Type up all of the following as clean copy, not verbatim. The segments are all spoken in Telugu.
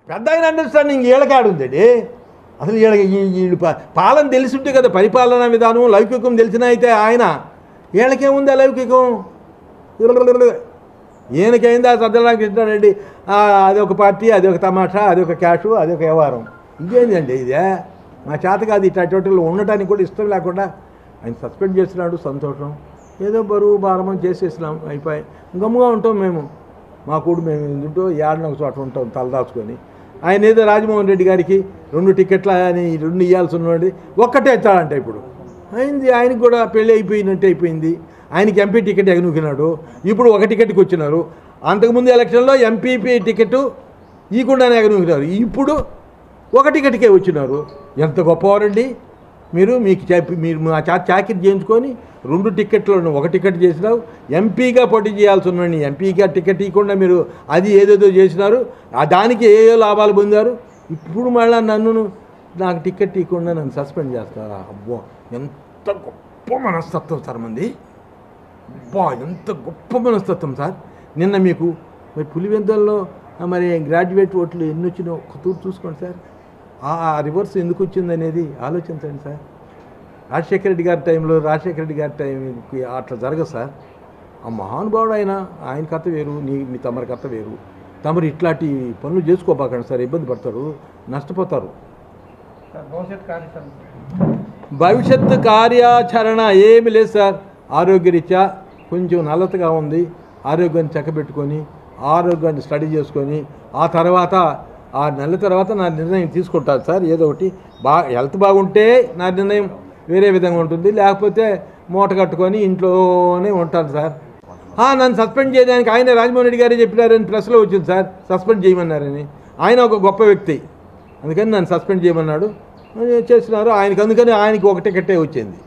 పెద్ద ఆయన అండర్స్టాండింగ్ వీళ్ళకాడుందండి. అసలు వీళ్ళు పాలన తెలిసింటే కదా, పరిపాలనా విధానం లౌకికం తెలిసిన అయితే ఆయన వీళ్ళకేముంది లౌకికం? ఈయనకైందా సజ్జలరామకృష్ణారెడ్డి అది ఒక పార్టీ, అది ఒక తమాషా, అది ఒక క్యాషు, అది ఒక వ్యవహారం. ఇదేంటండి ఇదే? మా చేత కాదు ఇట్లాంటి చోట్ల ఉండటానికి కూడా ఇష్టం లేకుండా ఆయన సస్పెండ్ చేస్తున్నాడు. సంతోషం, ఏదో బరువు భారమం చేసేసినాం, అయిపోయి గమ్ముగా ఉంటాం మేము. మా కూడా మేము ఇంటూ ఏడన ఒక చోట ఉంటాం తలదాచుకొని. ఆయన ఏదో రాజమోహన్ రెడ్డి గారికి 2 టికెట్ల అని 2 ఇవ్వాల్సి ఉన్నది, ఒక్కటే ఇచ్చాడంట. ఇప్పుడు అయింది, ఆయనకు కూడా పెళ్ళి అయిపోయినట్టు అయిపోయింది. ఆయనకి ఎంపీ టికెట్ ఎగనుకున్నాడు, ఇప్పుడు 1 టికెట్కి వచ్చినారు. అంతకుముందు ఎలక్షన్లో ఎంపీపీ టికెట్ ఇవ్వకుండానే ఎగనుకున్నారు, ఇప్పుడు 1 టికెట్కే వచ్చినారు. ఎంత గొప్పవారండి మీరు! మీరు మా చాకిరి చేయించుకొని 2 టికెట్లను 1 టికెట్ చేసినావు. ఎంపీగా పోటీ చేయాల్సి ఉన్నాడు, ఎంపీగా టికెట్ ఇవ్వకుండా మీరు అది ఏదేదో చేసినారు, దానికి ఏ లాభాలు పొందారు. ఇప్పుడు మళ్ళీ నాకు టికెట్ ఇవ్వకుండా నన్ను సస్పెండ్ చేస్తారా? అబ్బో, ఎంత గొప్ప మనస్తత్వం సార్ మంది! అబ్బా, ఎంత గొప్ప మనస్తత్వం సార్! నిన్న మీకు మరి పులివెందుల్లో మరి గ్రాడ్యుయేట్ ఓట్లు ఎన్ని వచ్చినాయో ఒక తూరు చూసుకోండి సార్. ఆ రివర్స్ ఎందుకు వచ్చింది అనేది ఆలోచించండి సార్. రాజశేఖర రెడ్డి గారి టైంలో, రాజశేఖర రెడ్డి గారి టైంకి అట్లా జరగదు సార్. ఆ మహానుభావుడు ఆయన కథ వేరు, మీ తమరి కథ వేరు. తమరు ఇట్లాంటి పనులు చేసుకోబాకండి సార్, ఇబ్బంది పడతారు, నష్టపోతారు. భవిష్యత్తు కార్యాచరణ ఏమి లేదు సార్. ఆరోగ్యరీత్యా కొంచెం నల్లతగా ఉంది, ఆరోగ్యాన్ని చక్కబెట్టుకొని ఆరోగ్యాన్ని స్టడీ చేసుకొని ఆ తర్వాత ఆ నెల తర్వాత నా నిర్ణయం తీసుకుంటాను సార్. ఏదో ఒకటి హెల్త్ బాగుంటే నా నిర్ణయం వేరే విధంగా ఉంటుంది, లేకపోతే మూట కట్టుకొని ఇంట్లోనే ఉంటాను సార్. నన్ను సస్పెండ్ చేయడానికి ఆయన రాజమోహన్ రెడ్డి గారే చెప్పినారని ప్రెస్లో వచ్చింది సార్, సస్పెండ్ చేయమన్నారని. ఆయన ఒక గొప్ప వ్యక్తి, అందుకని నన్ను సస్పెండ్ చేయమన్నాడు, చేసినారు. అందుకని ఆయనకి 1 టికెట్టే వచ్చింది.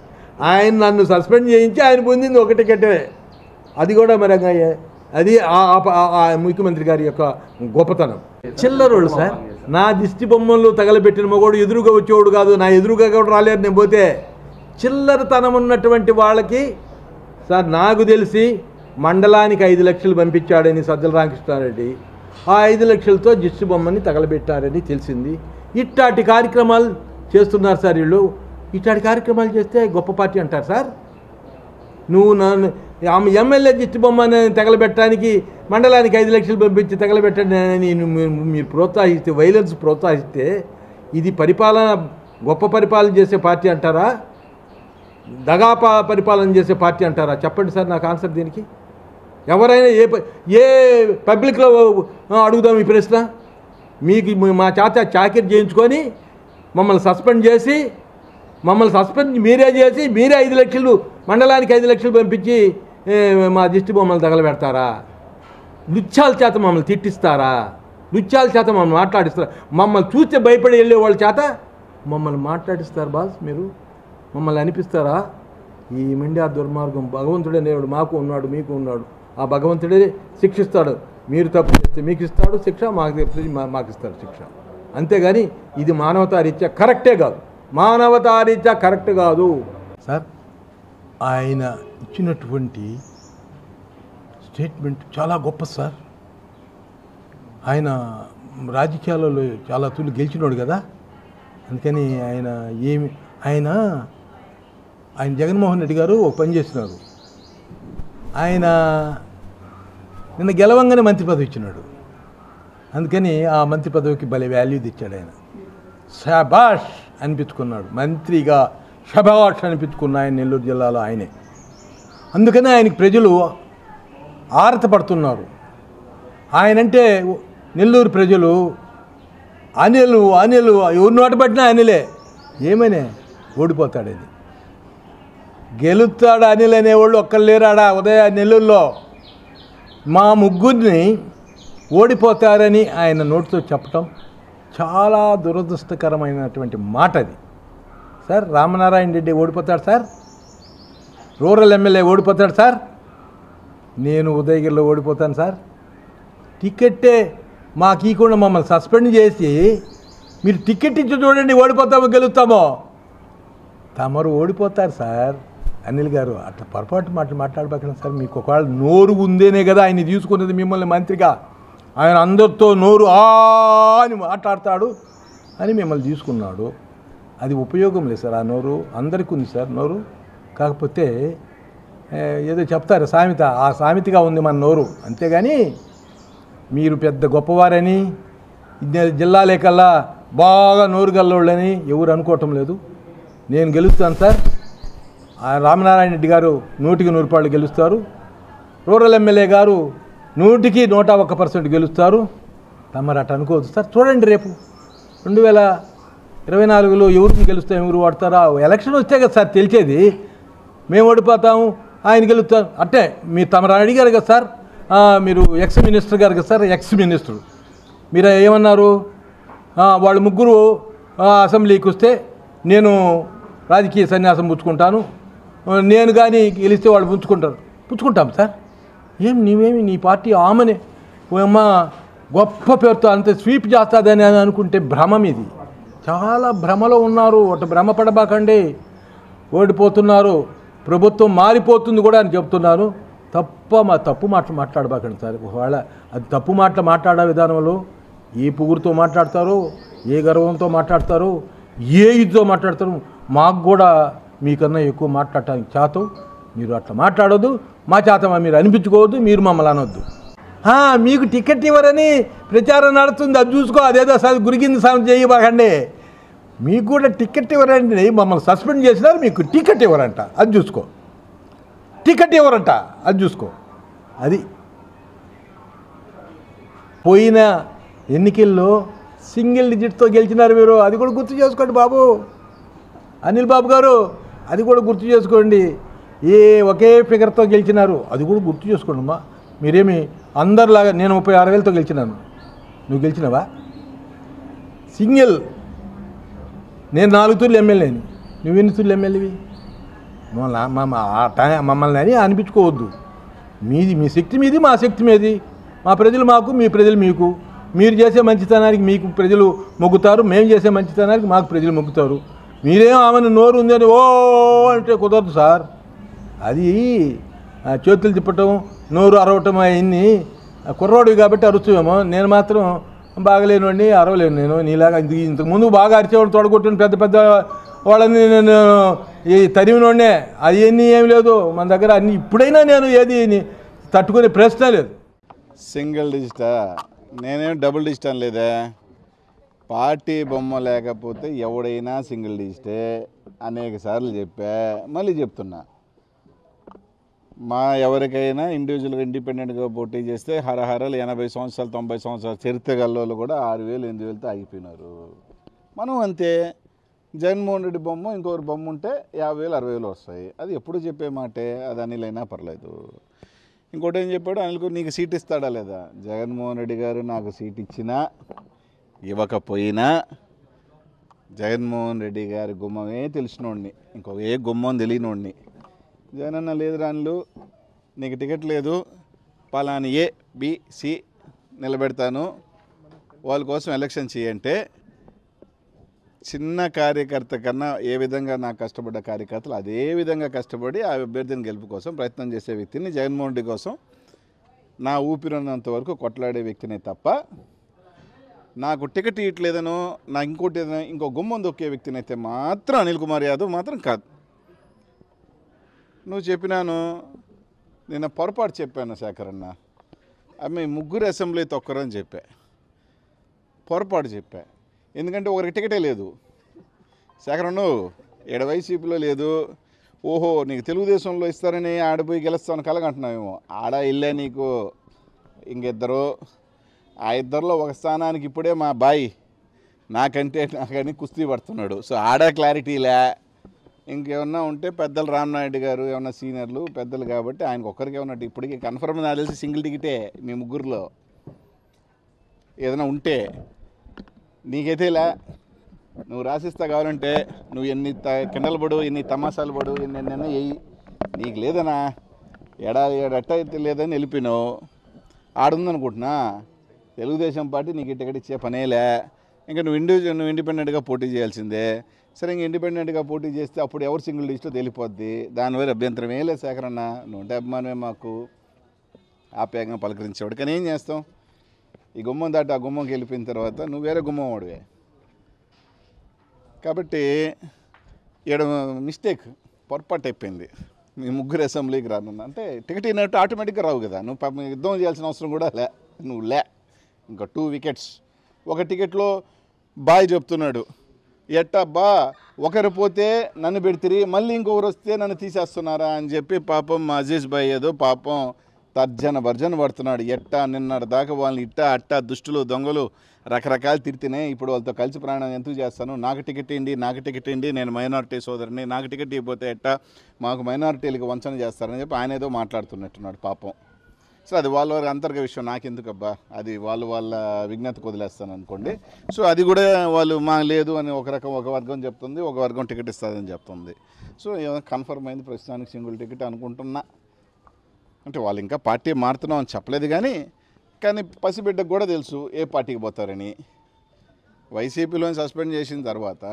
ఆయన నన్ను సస్పెండ్ చేయించి ఆయన పొందింది 1 టికెటే. అది కూడా మరి అది ముఖ్యమంత్రి గారి యొక్క గొప్పతనం. చిల్లరోళ్ళు సార్, నా దిష్టి బొమ్మలు తగలబెట్టిన మగోడు ఎదురుగా వచ్చేవాడు కాదు, నా ఎదురుగా కూడా రాలేరు నేను పోతే. చిల్లరతనం ఉన్నటువంటి వాళ్ళకి సార్ నాకు తెలిసి మండలానికి 5 లక్షలు పంపించాడని సజ్జలరామకృష్ణారెడ్డి, ఆ 5 లక్షలతో దిష్టి బొమ్మని తగలబెట్టారని తెలిసింది. ఇట్లాంటి కార్యక్రమాలు చేస్తున్నారు సార్ వీళ్ళు. ఇట్లాంటి కార్యక్రమాలు చేస్తే గొప్ప పార్టీ అంటారు సార్. నువ్వు నన్ను ఎమ్మెల్యే దిష్టి బొమ్మని తగలబెట్టడానికి మండలానికి 5 లక్షలు పంపించి తగలబెట్టండి మీరు ప్రోత్సహిస్తే, వైలెన్స్ ప్రోత్సహిస్తే ఇది పరిపాలన, గొప్ప పరిపాలన చేసే పార్టీ అంటారా? దగా పరిపాలన చేసే పార్టీ అంటారా? చెప్పండి సార్ నాకు ఆన్సర్ దీనికి. ఎవరైనా ఏ పబ్లిక్లో అడుగుదాం ఈ ప్రశ్న. మీకు మా చాకిరి చేయించుకొని మమ్మల్ని సస్పెండ్ చేసి, మీరే చేసి మీరే 5 లక్షలు మండలానికి 5 లక్షలు పంపించి మా దిష్టి బొమ్మలు తగలబెడతారా? లుచ్చాల చేత మమ్మల్ని తిట్టిస్తారా? లుచ్చాల చేత మమ్మల్ని మాట్లాడిస్తారా? మమ్మల్ని చూస్తే భయపడి వెళ్ళే వాళ్ళ చేత మమ్మల్ని మాట్లాడిస్తారు బాస్ మీరు? మమ్మల్ని అనిపిస్తారా? ఈ మండ్యా దుర్మార్గం భగవంతుడే దేవుడు మాకు ఉన్నాడు, మీకు ఉన్నాడు. ఆ భగవంతుడే శిక్షిస్తాడు. మీరు తప్పు చేస్తే మీకు ఇస్తాడు శిక్ష, మాకు ఇస్తాడు శిక్ష. అంతేగాని ఇది మానవతారీత్యా కరెక్టే కాదు, మానవతారీత్యా కరెక్ట్ కాదు సార్. ఆయన ఇచ్చినటువంటి స్టేట్మెంట్ చాలా గొప్ప సార్. ఆయన రాజకీయాలలో చాలా తూలు గెలిచినోడు కదా, అందుకని ఆయన జగన్మోహన్ రెడ్డి గారు ఒక పని చేసినారు. ఆయన నిన్న గెలవంగానే మంత్రి పదవి ఇచ్చినాడు, అందుకని ఆ మంత్రి పదవికి భలే వాల్యూ తెచ్చాడు. ఆయన షబాష్ అనిపించుకున్నాడు, మంత్రిగా షబాష్ అనిపించుకున్న ఆయన నెల్లూరు జిల్లాలో ఆయనే. అందుకని ఆయనకి ప్రజలు ఆరతపడుతున్నారు. ఆయనంటే నెల్లూరు ప్రజలు అనిలు ఎవరు నోట పట్టినా అనిలే, ఏమనే ఓడిపోతాడని. గెలుస్తాడు అనిల్ అనేవాళ్ళు ఒక్కరు లేరాడా నెల్లూరులో. మా ముగ్గురిని ఓడిపోతారని ఆయన నోటితో చెప్పటం చాలా దురదృష్టకరమైనటువంటి మాట అది సార్. రామనారాయణ రెడ్డి ఓడిపోతాడు సార్, రూరల్ ఎమ్మెల్యే ఓడిపోతాడు సార్, నేను ఉదయగిరిలో ఓడిపోతాను సార్. టికెట్టే మాకు ఇవ్వకుండా మమ్మల్ని సస్పెండ్ చేసి మీరు టికెట్ ఇచ్చి చూడండి ఓడిపోతామో గెలుస్తామో. తమరు ఓడిపోతారు సార్. అనిల్ గారు అట్లా పొరపాటు మాట్లాడబోకండి సార్. మీకు ఒకవేళ నోరు ఉందేనే కదా ఆయన తీసుకున్నది మిమ్మల్ని మంత్రిగా. ఆయన అందరితో నోరు అని మాట్లాడతాడు అని మిమ్మల్ని తీసుకున్నాడు. అది ఉపయోగం లేదు సార్. ఆ నోరు అందరికీ ఉంది సార్ నోరు. కాకపోతే ఏదో చెప్తారు సామెత, ఆ సామెతగా ఉంది మన నోరు. అంతేగాని మీరు పెద్ద గొప్పవారని జిల్లా లేకల్లా బాగా నోరు గల్లోళ్ళని ఎవరు అనుకోవటం లేదు. నేను గెలుస్తాను సార్. రామనారాయణ రెడ్డి గారు 100% గెలుస్తారు. రూరల్ ఎమ్మెల్యే గారు 101% గెలుస్తారు. తమరు అటు అనుకోవద్దు సార్. చూడండి రేపు 2024లో ఎవరికి గెలుస్తాం, ఎవరు వాడతారా? ఎలక్షన్ వస్తే కదా సార్ తెలిసేది. మేము ఓడిపోతాము, ఆయన గెలుస్తారు అంటే మీరు తమరు అడిగారు కదా సార్. మీరు ఎక్స్ మినిస్టర్ గారు కదా సార్, ఎక్స్ మినిస్టర్ మీరు ఏమన్నారు? వాళ్ళు ముగ్గురు అసెంబ్లీకి వస్తే నేను రాజకీయ సన్యాసం పుచ్చుకుంటాను, నేను కానీ గెలిస్తే వాళ్ళు పుచ్చుకుంటాం సార్. నీవేమి నీ పార్టీ ఆమెనే అమ్మ గొప్ప పేరుతో అంత స్వీప్ చేస్తుందని అనుకుంటే భ్రమం. ఇది చాలా భ్రమలో ఉన్నారు. ఒకటి భ్రమపడబాకండి. ఓడిపోతున్నారు, ప్రభుత్వం మారిపోతుంది కూడా అని చెప్తున్నాను. తప్పు మాటలు మాట్లాడబాకండి సార్. ఒకవేళ అది తప్పు మాటలు మాట్లాడే విధానంలో ఏ పొగురుతో మాట్లాడతారో, ఏ గర్వంతో మాట్లాడతారో, ఏ ఇదితో మాట్లాడతారో మాకు కూడా మీకన్నా ఎక్కువ మాట్లాడటానికి చేతం. మీరు అట్లా మాట్లాడొద్దు, మా చేతమా మీరు అనిపించుకోవద్దు, మీరు మమ్మల్ని అనొద్దు. మీకు టికెట్ ఇవ్వరని ప్రచారం నడుస్తుంది, అది చూసుకో. అదేదో సార్ గురికింది సార్ చేయబాకండి. మీకు కూడా టికెట్ ఇవ్వరండి, మమ్మల్ని సస్పెండ్ చేసినారు, మీకు టికెట్ ఇవ్వరంట, అది చూసుకో. టికెట్ ఇవ్వరంట, అది చూసుకో. అది పోయిన ఎన్నికల్లో సింగిల్ డిజిట్తో గెలిచినారు మీరు. అది కూడా గుర్తు చేసుకోండి బాబు, అనిల్ బాబు గారు. అది కూడా గుర్తు చేసుకోండి. ఒకే ఫిగర్తో గెలిచినారు, అది కూడా గుర్తు చేసుకోండి అమ్మా. మీరేమి అందరిలాగా నేను 36,000తో గెలిచినాను, నువ్వు గెలిచినావా? సింగిల్. నేను 4 తూర్లు ఎమ్మెల్యేని, నువ్వెన్ని తూర్లు ఎమ్మెల్యేవి? మమ్మల్ని అని అనిపించుకోవద్దు. మీ శక్తి మీది, మా శక్తి మీది. మా ప్రజలు మాకు, మీ ప్రజలు మీకు. మీరు చేసే మంచితనానికి మీకు ప్రజలు మొగ్గుతారు, మేము చేసే మంచితనానికి మాకు ప్రజలు మొగ్గుతారు. మీరేం ఆమెను నోరు ఉందని ఓ అంటే కుదరదు సార్. అది చేతులు తిప్పటం, నోరు అరవటం అయింది. కుర్రోడివి కాబట్టి అరుస్తామేమో. నేను మాత్రం బాగలేనివాడిని, అరవలేను. నేను నీలాగా ఇంతకుముందు బాగా అరిచేవాడిని, తొడగొట్టిన పెద్ద వాళ్ళని నేను ఈ తరిమినోడినే. అవన్నీ ఏమి లేదు మన దగ్గర. అన్ని ఇప్పుడైనా నేను ఏది తట్టుకునే ప్రశ్న లేదు. సింగిల్ డిజిటా? నేనేం డబుల్ డిజిట్ అని లేదా? పార్టీ బొమ్మ లేకపోతే ఎవడైనా సింగిల్ డిజిటే అనేక సార్లు చెప్పా, మళ్ళీ చెప్తున్నా. ఎవరికైనా ఇండివిజువల్గా ఇండిపెండెంట్గా పోటీ చేస్తే హరహరలు 80 సంవత్సరాలు 90 సంవత్సరాలు చరిత్ర గల్లోళ్ళు కూడా 6,000 8,000తో ఆగిపోయినారు. మనం అంతే. జగన్మోహన్ రెడ్డి బొమ్మ ఇంకొకరి బొమ్మ ఉంటే 50,000 60,000 వస్తాయి. అది ఎప్పుడు చెప్పే మాటే. అది అనిలైనా పర్లేదు. ఇంకోటి ఏం చెప్పాడు, అనిల్కు నీకు సీట్ ఇస్తాడా లేదా? జగన్మోహన్ రెడ్డి గారు నాకు సీట్ ఇచ్చినా ఇవ్వకపోయినా జగన్మోహన్ రెడ్డి గారి గుమ్మమే తెలిసినోడిని, ఇంకొక ఏ గుమ్మం తెలియనోడిని. జగనన్న లేదు రానులు, నీకు టికెట్ లేదు, పలాని A B C నిలబెడతాను, వాళ్ళ కోసం ఎలక్షన్ చేయంటే చిన్న కార్యకర్త కన్నా ఏ విధంగా నాకు కష్టపడ్డ కార్యకర్తలు అదే విధంగా కష్టపడి ఆ అభ్యర్థిని గెలుపు కోసం ప్రయత్నం చేసే వ్యక్తిని, జగన్మోహన్ రెడ్డి కోసం నా ఊపిరినంత వరకు కొట్లాడే వ్యక్తినే తప్ప నాకు టికెట్ ఇవ్వట్లేదనో నాకు ఇంకోటి ఏదైనా ఇంకో గుమ్మం దొక్కే వ్యక్తినైతే మాత్రం అనిల్ కుమార్ యాదవ్ మాత్రం కాదు. నువ్వు చెప్పినాను, నేను పొరపాటు చెప్పాను శేఖరన్న. ఆమె 3 అసెంబ్లీ తొక్కరని చెప్పా, పొరపాటు చెప్పా. ఎందుకంటే ఒకరికి టికెటే లేదు. శేఖరన్న వైసీపీలో లేదు, ఓహో నీకు తెలుగుదేశంలో ఇస్తారని ఆడిపోయి గెలుస్తామని కలగంటున్నావేమో. ఆడ ఇల్లే నీకు ఇంకిద్దరు, ఆ ఇద్దరిలో ఒక స్థానానికి ఇప్పుడే మా బాయ్ నాకని కుస్తీ పడుతున్నాడు. సో ఆడ క్లారిటీలే. ఇంకేమన్నా ఉంటే పెద్దలు రామనాయుడు గారు ఏమన్నా సీనియర్లు పెద్దలు కాబట్టి ఆయనకు ఒక్కరికి ఉన్నట్టు ఇప్పటికీ కన్ఫర్మ్ నాకు తెలిసి సింగిల్ టికెటే మీ ముగ్గురులో ఏదైనా ఉంటే. నీకైతే ఇలా నువ్వు రాసిస్తా కావాలంటే నువ్వు ఎన్ని కిండలు పడు, ఎన్ని తమాషాలు పడు, ఎన్నెన్న వేయి, నీకు లేదనా ఎట్ట అయితే లేదని వెళ్ళిపోయినావు. ఆడుందనుకుంటున్నా తెలుగుదేశం పార్టీ నీకు టికెట్ ఇచ్చే పనేలే. ఇంకా నువ్వు ఇండిపెండెంట్గా పోటీ చేయాల్సిందే. సరే ఇంక ఇండిపెండెంట్గా పోటీ చేస్తే అప్పుడు ఎవరు సింగిల్ డిజిట్లో తేలిపోద్ది. దానివల్ల అభ్యంతరం ఏం లేదు శేఖరన్న, నువ్వు అభిమానమే మాకు ఆప్యాయంగా పలకరించేవాడు. కానీ ఏం చేస్తాం, ఈ గుమ్మం దాటి ఆ గుమ్మంకి వెళ్ళిపోయిన తర్వాత నువ్వు వేరే గుమ్మం వాడివే. కాబట్టి ఇక్కడ మిస్టేక్, పొరపాటు అయిపోయింది. మీ ముగ్గురు అసెంబ్లీకి రానున్నా అంటే టికెట్ అయినట్టు ఆటోమేటిక్గా రావు కదా. నువ్వు పాపం యుద్ధం చేయాల్సిన అవసరం కూడా నువ్వు ఇంకా 2 వికెట్స్. ఒక టికెట్లో బాయ్ చెప్తున్నాడు, ఎట్టబ్బా ఒకరు పోతే నన్ను పెడితిరి, మళ్ళీ ఇంకొకరు వస్తే నన్ను తీసేస్తున్నారా అని చెప్పి పాపం మా అజీజ్ బాయ్ ఏదో పాపం భర్జన పడుతున్నాడు. నిన్నటి దాకా వాళ్ళని అట్టా దుష్టులు దొంగలు రకరకాలు తిరితేనే ఇప్పుడు వాళ్ళతో కలిసి ప్రయాణం ఎందుకు చేస్తాను, నాకు టికెట్ ఏంటి, నేను మైనారిటీ సోదరుని, నాకు టికెట్ ఇవ్వకపోతే మాకు మైనారిటీలకు వంచన చేస్తారని చెప్పి ఆయన ఏదో మాట్లాడుతున్నట్టున్నాడు పాపం. సో అది వాళ్ళ అంతర్గత విషయం, నాకెందుకబ్బా, అది వాళ్ళ విజ్ఞతకు వదిలేస్తాను అనుకోండి. సో అది కూడా వాళ్ళు మా లేదు అని ఒక వర్గం చెప్తుంది, ఒక వర్గం టికెట్ ఇస్తుందని చెప్తుంది. సో ఏమైనా కన్ఫర్మ్ అయింది ప్రస్తుతానికి సింగిల్ టికెట్ అనుకుంటున్నా. అంటే వాళ్ళు ఇంకా పార్టీ మారుతున్నాం అని చెప్పలేదు కానీ పసిబిడ్డకు కూడా తెలుసు ఏ పార్టీకి పోతారని. వైసీపీలోని సస్పెండ్ చేసిన తర్వాత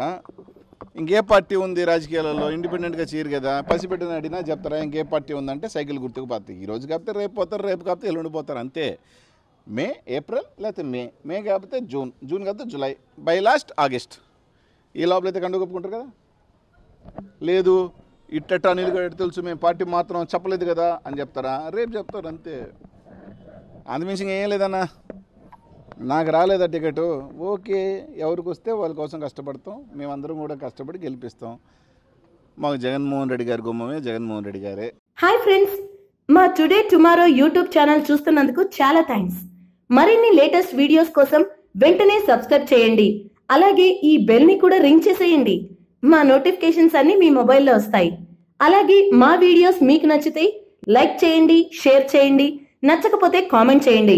ఇంకే పార్టీ ఉంది రాజకీయాలలో, ఇండిపెండెంట్గా చేయరు కదా. పసిబిడ్డని అడిగినా చెప్తారా ఇంకే పార్టీ ఉందంటే సైకిల్ గుర్తుకు పార్టీ. ఈరోజు కాకపోతే రేపు పోతారు, రేపు కాకపోతే ఎల్లుండి పోతారు, అంతే. మే ఏప్రిల్ లేకపోతే మే కాకపోతే జూన్ కాకపోతే జూలై, బై లాస్ట్ ఆగస్ట్. ఈ లోపల అయితే కండు కప్పుకుంటారు కదా. లేదు ఇట్టా నీళ్ళుగా తెలుసు మేము పార్టీ మాత్రం చెప్పలేదు కదా అని చెప్తారా, రేపు చెప్తారు, అంతే. అందుమించి ఏం లేదన్నా, నాకు రాలేదా టికెట్, ఓకే, ఎవరికి వస్తే వాళ్ళ కోసం కష్టపడతాం, మేమందరం కూడా కష్టపడి గెలిపిస్తాం. మాకు జగన్మోహన్ రెడ్డి గారి గుమ్మమే జగన్మోహన్ రెడ్డి గారే. హాయ్ ఫ్రెండ్స్, మా టుడే టుమారో యూట్యూబ్ ఛానల్ చూస్తున్నందుకు చాలా థ్యాంక్స్. మరిన్ని లేటెస్ట్ వీడియోస్ కోసం వెంటనే సబ్స్క్రైబ్ చేయండి. అలాగే ఈ బెల్ ని కూడా రింగ్ చేసేయండి. మా నోటిఫికేషన్స్ అన్ని మీ మొబైల్లో వస్తాయి. అలాగే మా వీడియోస్ మీకు నచ్చితే లైక్ చేయండి, షేర్ చేయండి, నచ్చకపోతే కామెంట్ చేయండి.